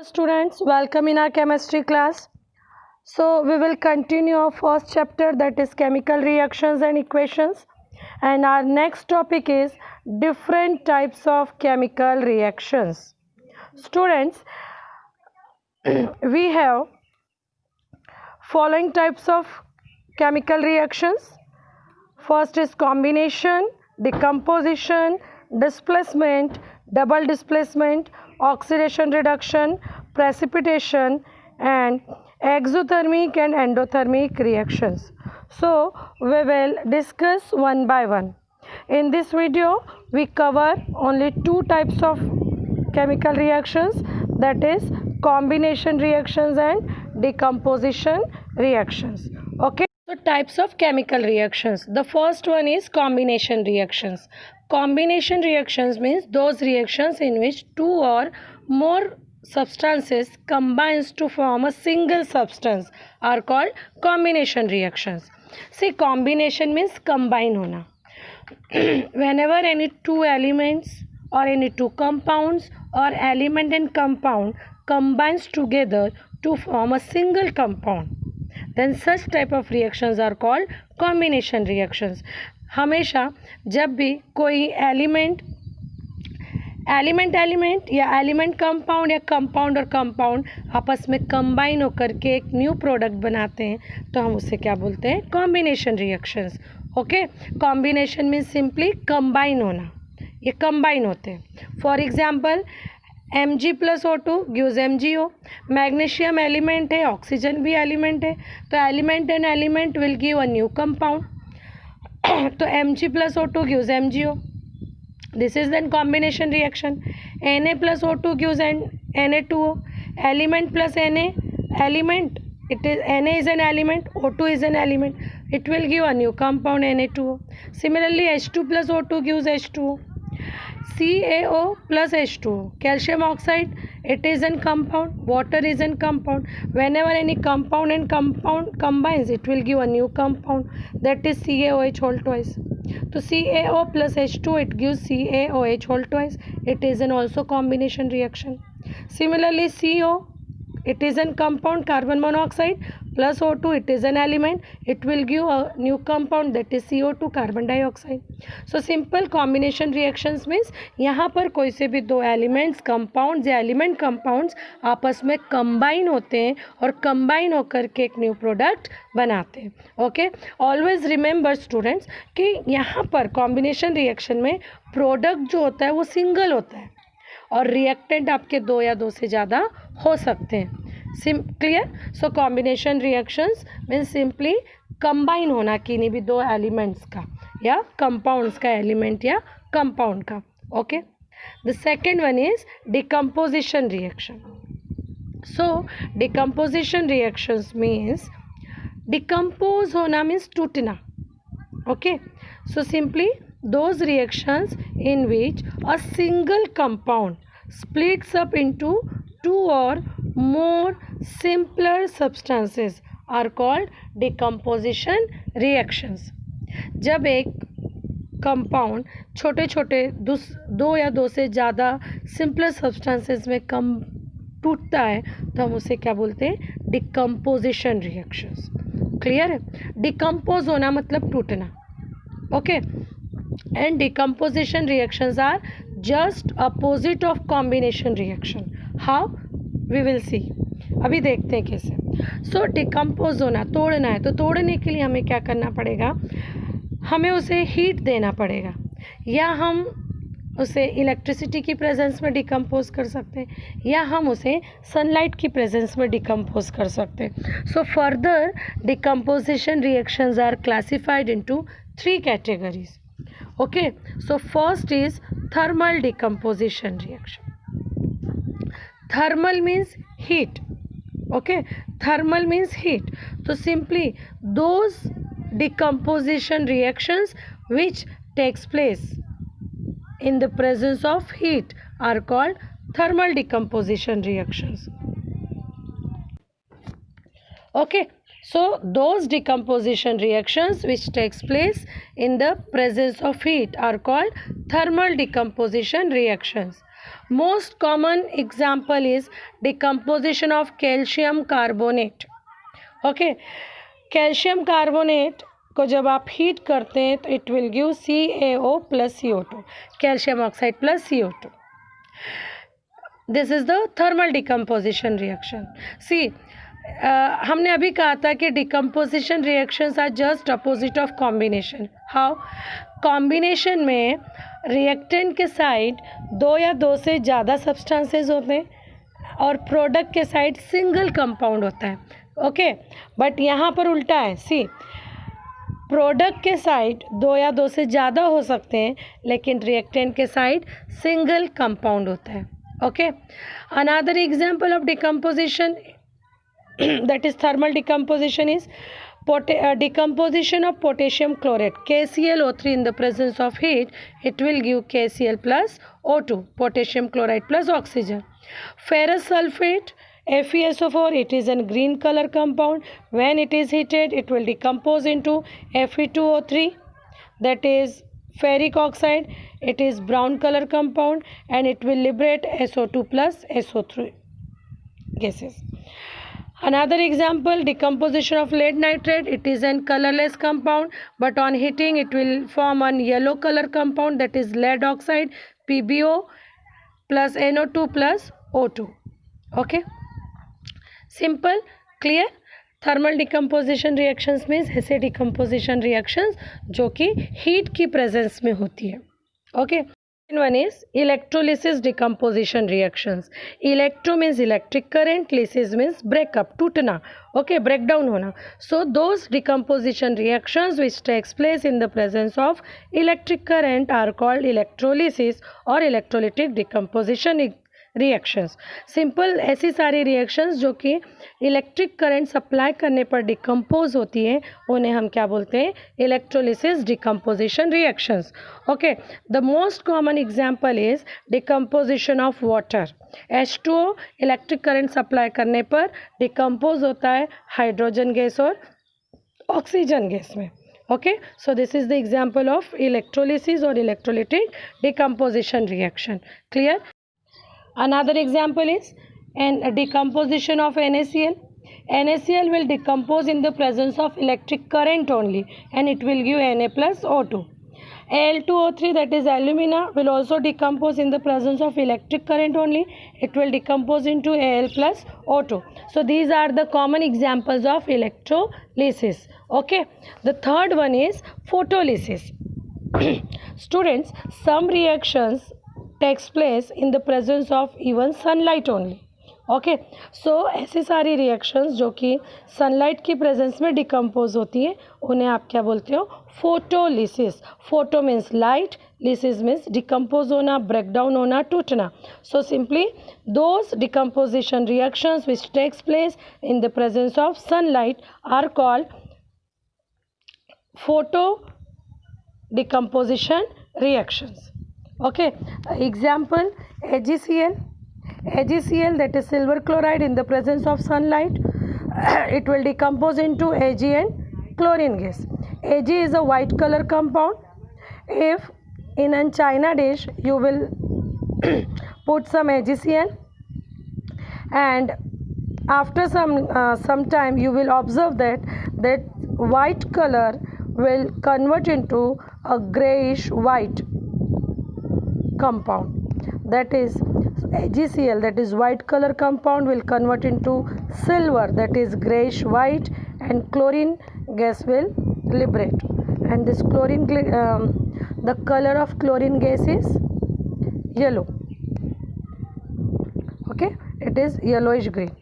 Students, welcome in our chemistry class. So we will continue our first chapter, that is chemical reactions and equations, and our next topic is different types of chemical reactions. Students, we have following types of chemical reactions. First is combination, decomposition, displacement, double displacement, oxidation reduction, precipitation, and exothermic and endothermic reactions. So we will discuss one by one. In this video we cover only two types of chemical reactions, that is combination reactions and decomposition reactions. Okay. So types of chemical reactions. The first one is combination reactions. Combination reactions means those reactions in which two or more substances combines to form a single substance are called combination reactions. See, combination means combine hona. Whenever any two elements or any two compounds or element and compound combines together to form a single compound, then such type of reactions are called combination reactions. हमेशा जब भी कोई element या element compound या compound और compound आपस में combine होकर के एक न्यू प्रोडक्ट बनाते हैं तो हम उसे क्या बोलते हैं? Combination reactions. Okay, combination means simply combine होना, ये कंबाइन होते हैं. For example Mg+O2 gives MgO. Magnesium element है, ऑक्सीजन भी एलिमेंट है, तो element and element will give a new compound. तो Mg+O2 gives MgO. This is then combination reaction. Na+O2 gives Na2O. Element plus Na, element, it is Na is an element, O2 is an element, it will give a new compound Na2O. Similarly H2+O2 gives H2O. CaO plus H2O, calcium oxide, it is an compound, water is an compound. Whenever any compound and compound combines, it will give a new compound, that is CaOH whole twice. So CaO plus H2, it gives CaOH whole twice. It is an also combination reaction. Similarly CO, it is an compound, carbon monoxide plus O2, it is an element, it will give a new compound, that is CO2, carbon dioxide. So simple combination reactions means यहाँ पर कोई से भी दो elements, compounds या element compounds आपस में combine होते हैं और कंबाइन होकर के एक न्यू प्रोडक्ट बनाते हैं. ओके, ऑलवेज रिमेंबर स्टूडेंट्स कि यहाँ पर कॉम्बिनेशन रिएक्शन में प्रोडक्ट जो होता है वो सिंगल होता है और रिएक्टेंट आपके दो या दो से ज़्यादा हो सकते हैं. Clear? So combination reactions means simply combine होना किन्हीं भी दो एलिमेंट्स का या कंपाउंड्स का, एलिमेंट या कंपाउंड का. Okay, the second one is decomposition reaction. So decomposition reactions means decompose होना मीन्स टूटना. Okay, so simply those reactions in which a single compound splits up into two or more simpler substances are called decomposition reactions. जब एक compound छोटे छोटे दो या दो से ज़्यादा सिंपलर सब्सटेंसेस में कम टूटता है तो हम उसे क्या बोलते हैं? Decomposition reactions. क्लियर है? डिकम्पोज होना मतलब टूटना. Okay, and decomposition reactions are just opposite of combination reaction. How? We will see. अभी देखते हैं कैसे. So decompose होना, तोड़ना है, तो तोड़ने के लिए हमें क्या करना पड़ेगा? हमें उसे हीट देना पड़ेगा या हम उसे इलेक्ट्रिसिटी की प्रेजेंस में डिकम्पोज कर सकते हैं या हम उसे सनलाइट की प्रेजेंस में डिकम्पोज कर सकते हैं. So further decomposition reactions are classified into 3 categories. Okay, so first is thermal decomposition reaction. Thermal means heat. Okay, thermal means heat. So simply those decomposition reactions which takes place in the presence of heat are called thermal decomposition reactions. Okay, so those decomposition reactions which takes place in the presence of heat are called thermal decomposition reactions. Most common example is decomposition of calcium carbonate. Okay, calcium carbonate को जब आप heat करते हैं तो it will give CaO plus CO2, calcium oxide plus CO2. This is the thermal decomposition reaction. See हमने अभी कहा था कि decomposition reactions are just opposite of combination. How? Combination में रिएक्टेंट के साइड दो या दो से ज़्यादा सब्सटेंसेस होते हैं और प्रोडक्ट के साइड सिंगल कंपाउंड होता है. ओके, बट यहाँ पर उल्टा है. सी, प्रोडक्ट के साइड दो या दो से ज़्यादा हो सकते हैं लेकिन रिएक्टेंट के साइड सिंगल कंपाउंड होता है. Okay, another example of decomposition that is thermal decomposition is decomposition of potassium chlorate, KClO3, in the presence of heat. It will give KCl plus O2, potassium chloride plus oxygen. Ferrous sulfate, FeSO4, it is a green color compound. When it is heated, it will decompose into Fe2O3, that is ferric oxide. It is brown color compound and it will liberate SO2 plus SO3 gases. Another example, decomposition of lead nitrate. It is a colorless compound, but on heating it will form a yellow color compound, that is lead oxide, PbO plus NO2 plus O2. Okay, simple, clear. Thermal decomposition reactions means ऐसे decomposition reactions जो कि heat की presence में होती है. Okay, one is electrolysis decomposition reactions. Electro means electric current, lysis means break up, टूटना. Okay, break down होना. So those decomposition reactions which takes place in the presence of electric current are called electrolysis or electrolytic decomposition reactions. Simple ऐसी सारी reactions जो कि electric current supply करने पर decompose होती हैं उन्हें हम क्या बोलते हैं? Electrolysis decomposition reactions. Okay, the most common example is decomposition of water. H2O electric current supply करने पर डिकम्पोज होता है हाइड्रोजन गैस और ऑक्सीजन गैस में. Okay, so this is the example of electrolysis और electrolytic decomposition reaction. Clear? Another example is a decomposition of NaCl. NaCl will decompose in the presence of electric current only and it will give Na plus O2. Al2O3, that is alumina, will also decompose in the presence of electric current only. It will decompose into Al plus O2. So these are the common examples of electrolysis. Okay, the third one is photolysis. Students, some reactions takes place in the presence of even sunlight only. Okay, so ऐसी सारी reactions जो कि sunlight की presence में decompose होती हैं उन्हें आप क्या बोलते हो? Photolysis. Photo means light, lysis means decompose होना, ब्रेक डाउन होना, टूटना. So simply those decomposition reactions which takes place in the presence of sunlight are called photo decomposition reactions. Okay, example AgCl. AgCl, that is silver chloride, in the presence of sunlight it will decompose into Ag and chlorine gas. Ag is a white color compound. If in a china dish you will put some AgCl and after some time you will observe that white color will convert into a grayish white compound. That is AgCl, that is white color compound, will convert into silver, that is grayish white, and chlorine gas will liberate. And this chlorine the color of chlorine gas is yellow. Okay, it is yellowish green.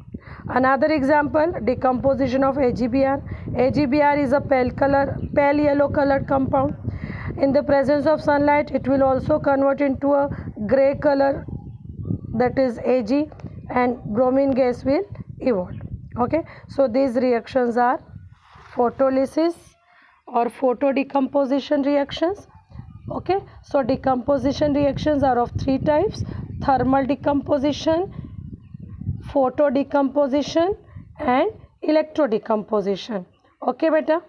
Another example, decomposition of AgBr. AgBr is a pale yellow colored compound. In the presence of sunlight it will also convert into a gray color, that is Ag, and bromine gas will evolve. Okay, so these reactions are photolysis or photo decomposition reactions. Okay, so decomposition reactions are of three types: thermal decomposition, photo decomposition and electro decomposition. Okay बेटा,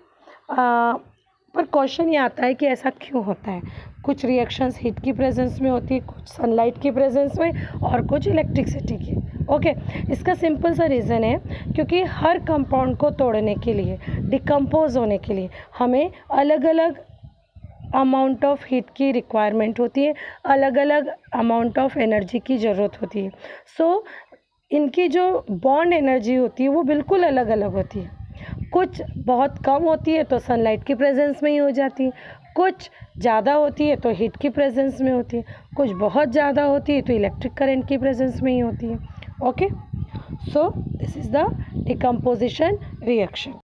पर question ये आता है कि ऐसा क्यों होता है? कुछ रिएक्शंस हीट की प्रेजेंस में होती है, कुछ सनलाइट की प्रेजेंस में और कुछ इलेक्ट्रिसिटी की। ओके, इसका सिंपल सा रीज़न है क्योंकि हर कंपाउंड को तोड़ने के लिए, डिकम्पोज होने के लिए हमें अलग अलग अमाउंट ऑफ हीट की रिक्वायरमेंट होती है, अलग अलग अमाउंट ऑफ एनर्जी की ज़रूरत होती है। सो इनकी जो बॉन्ड एनर्जी होती है वो बिल्कुल अलग अलग होती है। कुछ बहुत कम होती है तो सनलाइट की प्रेजेंस में ही हो जाती है, कुछ ज़्यादा होती है तो हीट की प्रेजेंस में होती है, कुछ बहुत ज़्यादा होती है तो इलेक्ट्रिक करंट की प्रेजेंस में ही होती है। Okay, so this is the decomposition reaction.